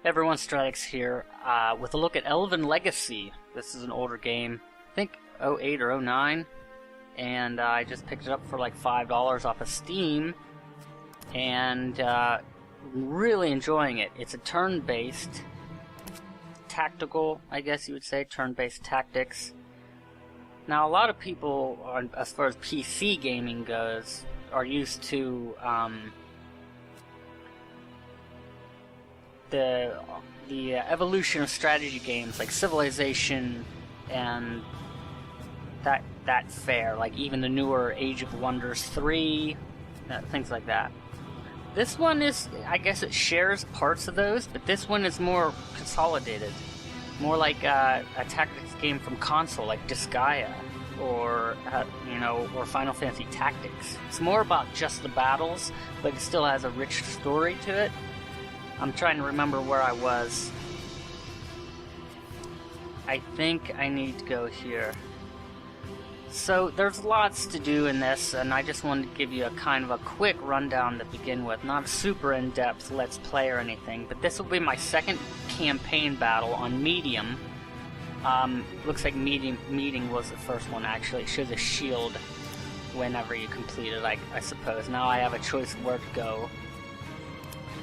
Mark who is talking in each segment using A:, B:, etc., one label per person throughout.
A: Everyone Strikes here with a look at Elven Legacy. This is an older game, I think 08 or 09, and I just picked it up for like $5 off of Steam, and really enjoying it. It's a turn-based, tactical, I guess you would say, turn-based tactics. Now, a lot of people, as far as PC gaming goes, are used to the evolution of strategy games like Civilization and that fare, like even the newer Age of Wonders 3, things like that. This one is, I guess it shares parts of those, but this one is more consolidated. More like a tactics game from console, like Disgaea, or or Final Fantasy Tactics. It's more about just the battles, but it still has a rich story to it. I'm trying to remember where I was. I think I need to go here. So there's lots to do in this, and I just wanted to give you a kind of a quick rundown to begin with. Not a super in-depth let's play or anything, but this will be my second campaign battle on medium. Looks like meeting was the first one, actually. It shows a shield whenever you complete it, I suppose. Now I have a choice of where to go.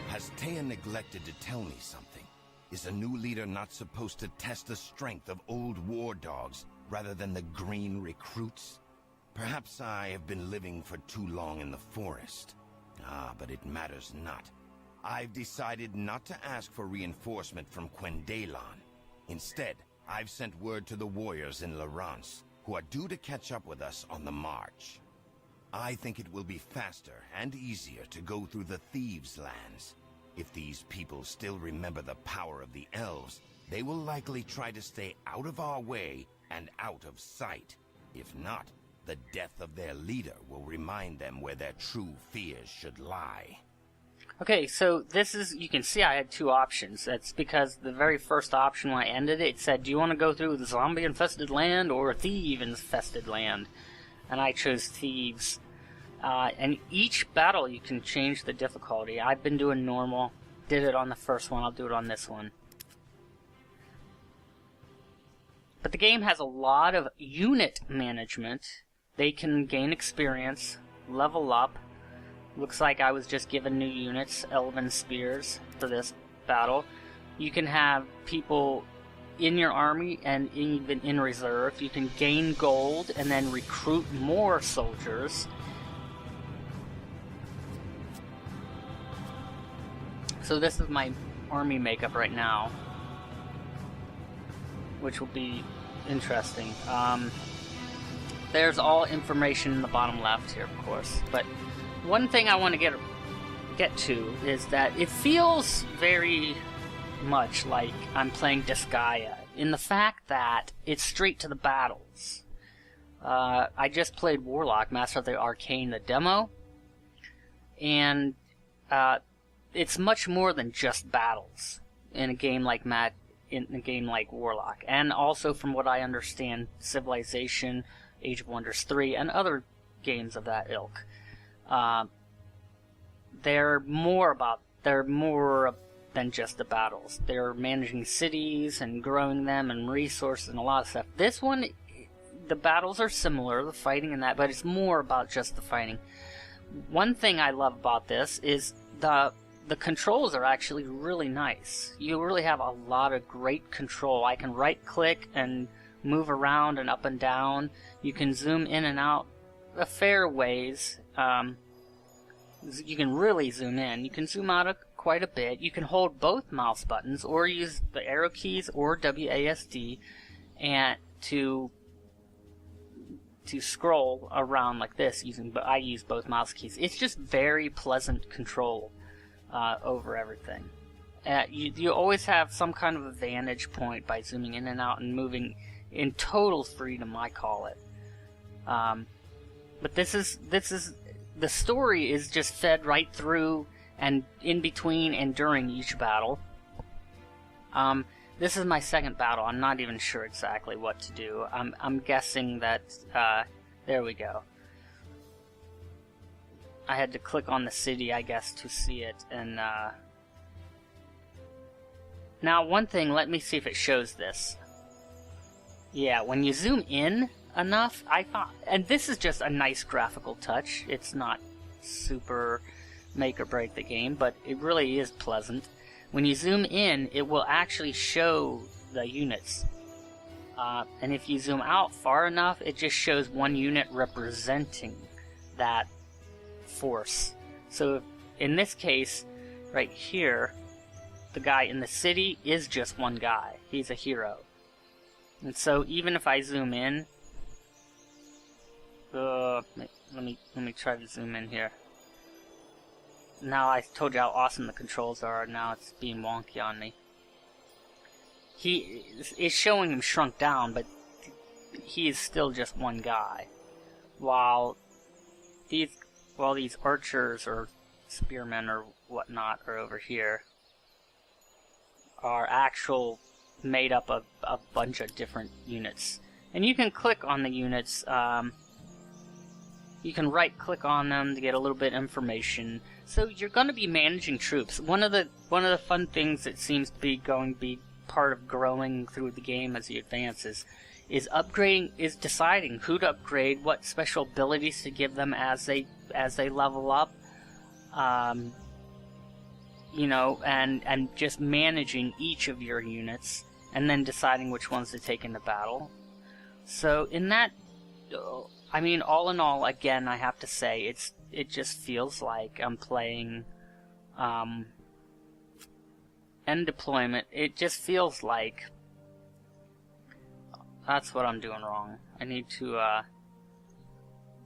B: Has Taya neglected to tell me something? Is a new leader not supposed to test the strength of old war dogs rather than the green recruits? Perhaps I have been living for too long in the forest. But it matters not. I've decided not to ask for reinforcement from Quendelon. Instead, I've sent word to the warriors in Lawrence, who are due to catch up with us on the march. I think it will be faster and easier to go through the Thieves' Lands. If these people still remember the power of the elves, they will likely try to stay out of our way and out of sight. If not, the death of their leader will remind them where their true fears should lie.
A: Okay, so this is, you can see I had two options. That's because the very first option when I ended it said, do you want to go through the zombie-infested land or a thief-infested land? And I chose Thieves. And each battle you can change the difficulty. I've been doing normal. Did it on the first one, I'll do it on this one. But the game has a lot of unit management. They can gain experience, level up. Looks like I was just given new units, Elven Spears, for this battle. You can have people in your army and even in reserve. You can gain gold and then recruit more soldiers. So this is my army makeup right now, which will be interesting. There's all information in the bottom left here, of course. But one thing I want to get to is that it feels very much like I'm playing Disgaea, in the fact that it's straight to the battles. I just played Warlock, Master of the Arcane, the demo, and it's much more than just battles in a game like Warlock, and also from what I understand, Civilization, Age of Wonders 3, and other games of that ilk. They're more than just the battles. They're managing cities and growing them and resources and a lot of stuff. This one, the battles are similar, the fighting and that, but it's more about just the fighting. One thing I love about this is the controls are actually really nice. You really have a lot of great control. I can right-click and move around and up and down. You can zoom in and out a fair ways. You can really zoom in. You can zoom out quite a bit. You can hold both mouse buttons or use the arrow keys or WASD and to scroll around like this. I use both mouse keys. It's just very pleasant control over everything. You always have some kind of a vantage point by zooming in and out and moving in total freedom, I call it. But this is the story is just fed right through and in between and during each battle. This is my second battle. I'm not even sure exactly what to do. I'm guessing that there we go. I had to click on the city, I guess, to see it, and Now, one thing, let me see if it shows this. Yeah, when you zoom in enough, I thought, and this is just a nice graphical touch. It's not super make or break the game, but it really is pleasant. When you zoom in, it will actually show the units. And if you zoom out far enough, it just shows one unit representing that force. So in this case, right here, the guy in the city is just one guy. He's a hero. And so even if I zoom in, let me try to zoom in here. Now I told you how awesome the controls are. Now it's being wonky on me. He is showing him shrunk down, but he is still just one guy. While these archers or spearmen or whatnot are over here, are actual made up of a bunch of different units. And you can click on the units. You can right click on them to get a little bit of information. So you're going to be managing troops. One of the fun things that seems to be going to be part of growing through the game as you advance is upgrading, is deciding who to upgrade, what special abilities to give them as they level up. You know, and just managing each of your units, and then deciding which ones to take into battle. So in that, I mean, all in all, again, I have to say, it just feels like I'm playing End Deployment. It just feels like that's what I'm doing wrong. I need to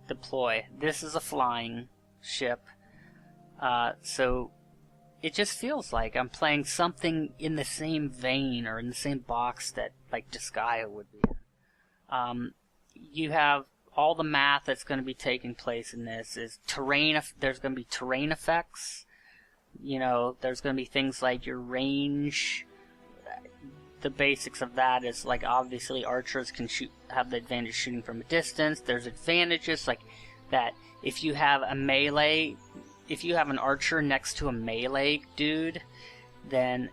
A: deploy. This is a flying ship, so it just feels like I'm playing something in the same vein or in the same box that like Disgaea would be in. You have all the math that's going to be taking place in this is terrain. There's going to be terrain effects. You know, there's going to be things like your range. The basics of that is like obviously archers can have the advantage shooting from a distance. There's advantages like that if you have a melee. If you have an archer next to a melee dude, and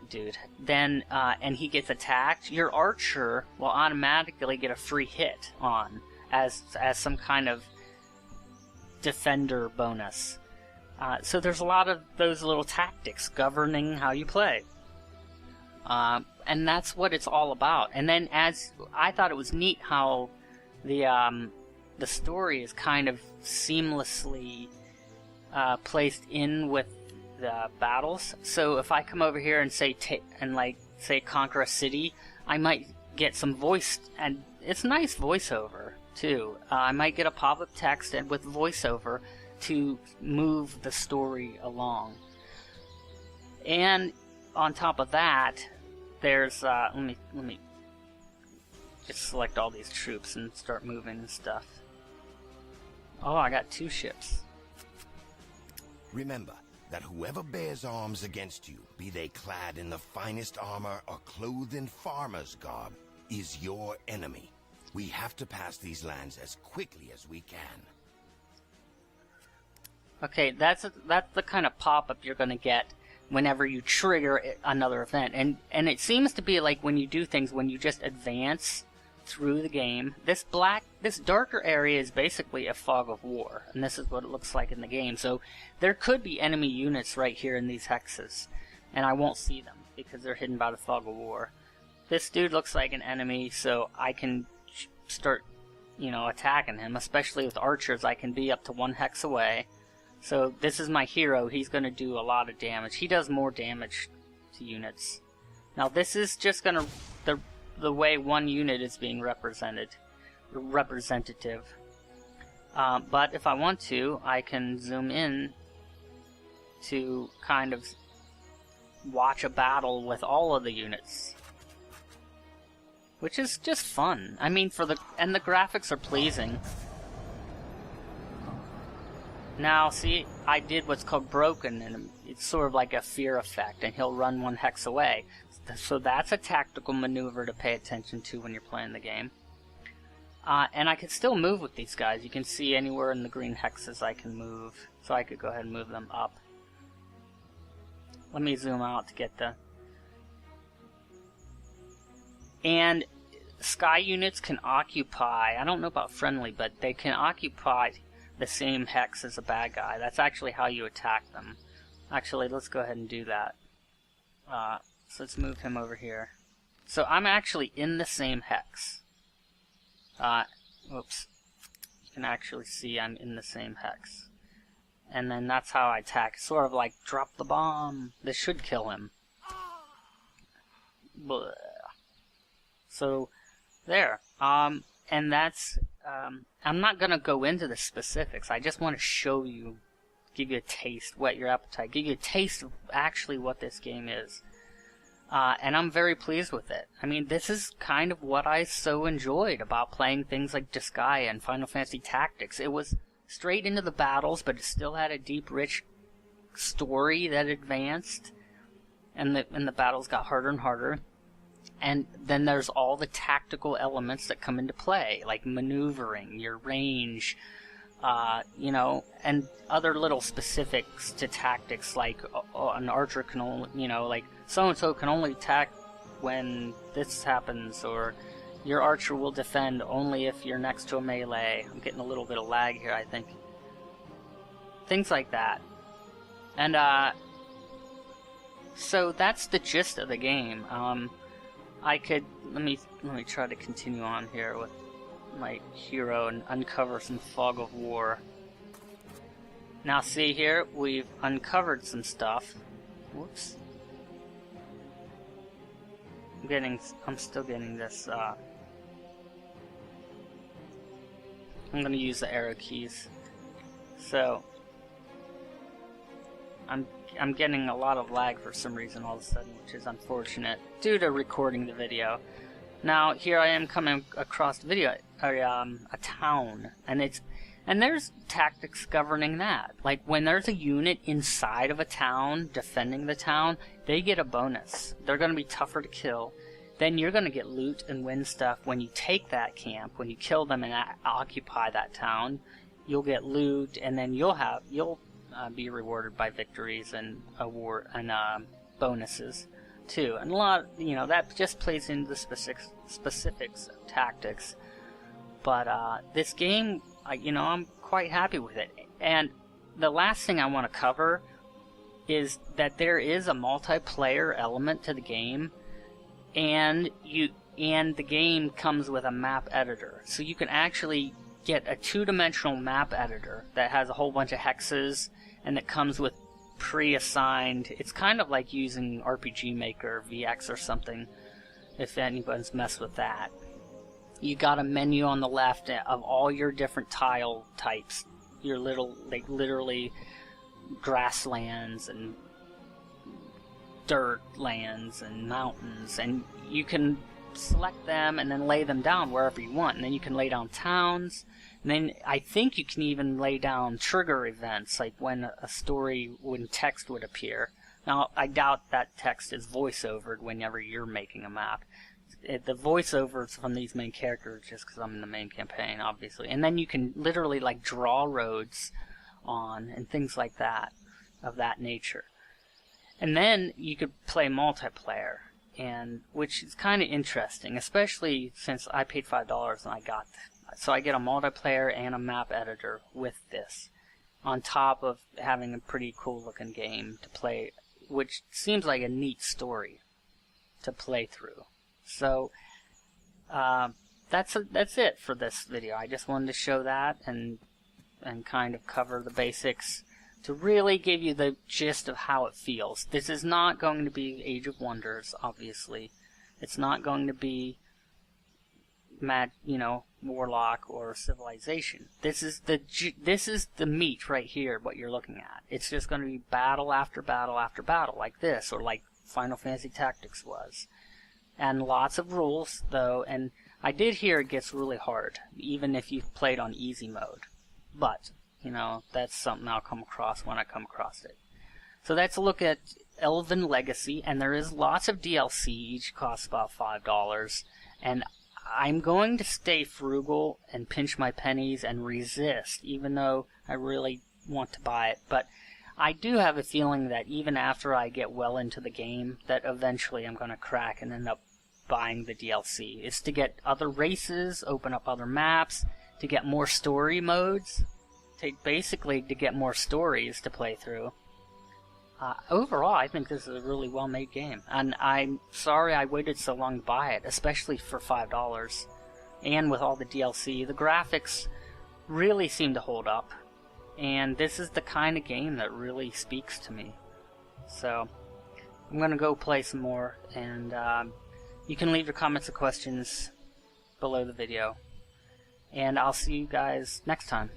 A: he gets attacked, your archer will automatically get a free hit on as some kind of defender bonus. So there's a lot of those little tactics governing how you play. And that's what it's all about. And then as I thought it was neat how the story is kind of seamlessly placed in with the battles. So if I come over here and say conquer a city, I might get some voice, and it's nice voiceover too. I might get a pop-up text and with voiceover to move the story along. And on top of that, there's let me just select all these troops and start moving and stuff. Oh, I got 2 ships.
B: Remember that whoever bears arms against you, be they clad in the finest armor or clothed in farmer's garb, is your enemy. We have to pass these lands as quickly as we can.
A: Okay, that's the kind of pop-up you're going to get whenever you trigger another event. And it seems to be like when you do things, when you just advance through the game, this darker area is basically a fog of war, and this is what it looks like in the game. So there could be enemy units right here in these hexes, and I won't see them because they're hidden by the fog of war. This dude looks like an enemy, so I can start, attacking him, especially with archers. I can be up to 1 hex away. So this is my hero. He's going to do a lot of damage. He does more damage to units. Now this is just going to the way one unit is being representative. But if I want to, I can zoom in to kind of watch a battle with all of the units, which is just fun. I mean, and the graphics are pleasing. Now, see, I did what's called broken, and it's sort of like a fear effect, and he'll run 1 hex away. So that's a tactical maneuver to pay attention to when you're playing the game. And I can still move with these guys. You can see anywhere in the green hexes I can move, so I could go ahead and move them up. Let me zoom out to get the And sky units can occupy, I don't know about friendly, but they can occupy the same hex as a bad guy. That's actually how you attack them. Actually, let's go ahead and do that. So let's move him over here. So I'm actually in the same hex. Oops. You can actually see I'm in the same hex. And then that's how I attack. Sort of like, drop the bomb. This should kill him. Blah. So, there. And that's, I'm not gonna go into the specifics. I just want to show you, give you a taste, whet your appetite, give you a taste of actually what this game is. And I'm very pleased with it. I mean, this is kind of what I so enjoyed about playing things like Disgaea and Final Fantasy Tactics. It was straight into the battles, but it still had a deep, rich story that advanced, and the battles got harder and harder. And then there's all the tactical elements that come into play, like maneuvering, your range, you know, and other little specifics to tactics, like an archer can only, you know, like so-and-so can only attack when this happens, or your archer will defend only if you're next to a melee. I'm getting a little bit of lag here, I think. Things like that. And, so that's the gist of the game. Let me try to continue on here with my hero and uncover some fog of war. Now see here, we've uncovered some stuff. Whoops. I'm still getting this, I'm gonna use the arrow keys. So, I'm getting a lot of lag for some reason all of a sudden, which is unfortunate, due to recording the video. Now, here I am coming across a town, and there's tactics governing that. Like, when there's a unit inside of a town, defending the town, they get a bonus. They're gonna be tougher to kill. Then you're gonna get loot and win stuff when you take that camp. When you kill them and occupy that town, you'll get loot, and then you'll be rewarded by victories and bonuses too. And a lot, you know, that just plays into the specifics of tactics. But this game, you know, I'm quite happy with it. And the last thing I want to cover is that there is a multiplayer element to the game, and the game comes with a map editor, so you can actually get a two-dimensional map editor that has a whole bunch of hexes, and it comes with pre-assigned. It's kind of like using RPG Maker VX or something, if anyone's messed with that. You got a menu on the left of all your different tile types, your literally grasslands and dirt lands and mountains, and you can select them and then lay them down wherever you want. And then you can lay down towns, and then I think you can even lay down trigger events, like when text would appear. Now, I doubt that text is voice-overed whenever you're making a map. The voiceovers from these main characters, just because I'm in the main campaign, obviously. And then you can literally, like, draw roads on and things like that, of that nature. And then you could play multiplayer, which is kind of interesting, especially since I paid $5 and I got that. So I get a multiplayer and a map editor with this, on top of having a pretty cool looking game to play, which seems like a neat story to play through. So that's it for this video. I just wanted to show that and kind of cover the basics to really give you the gist of how it feels. This is not going to be Age of Wonders, obviously. It's not going to be Warlock or Civilization. This is the meat right here, what you're looking at. It's just going to be battle after battle after battle, like this, or like Final Fantasy Tactics was. And lots of rules, though, and I did hear it gets really hard, even if you've played on easy mode. But, you know, that's something I'll come across when I come across it. So that's a look at Elven Legacy, and there is lots of DLC, each costs about $5, and I'm going to stay frugal and pinch my pennies and resist, even though I really want to buy it. But I do have a feeling that even after I get well into the game, that eventually I'm going to crack and end up buying the DLC. It's to get other races, open up other maps, to get more story modes, basically to get more stories to play through. Overall, I think this is a really well-made game, and I'm sorry I waited so long to buy it, especially for $5. And with all the DLC, the graphics really seem to hold up, and this is the kind of game that really speaks to me. So, I'm gonna go play some more, and you can leave your comments and questions below the video. And I'll see you guys next time.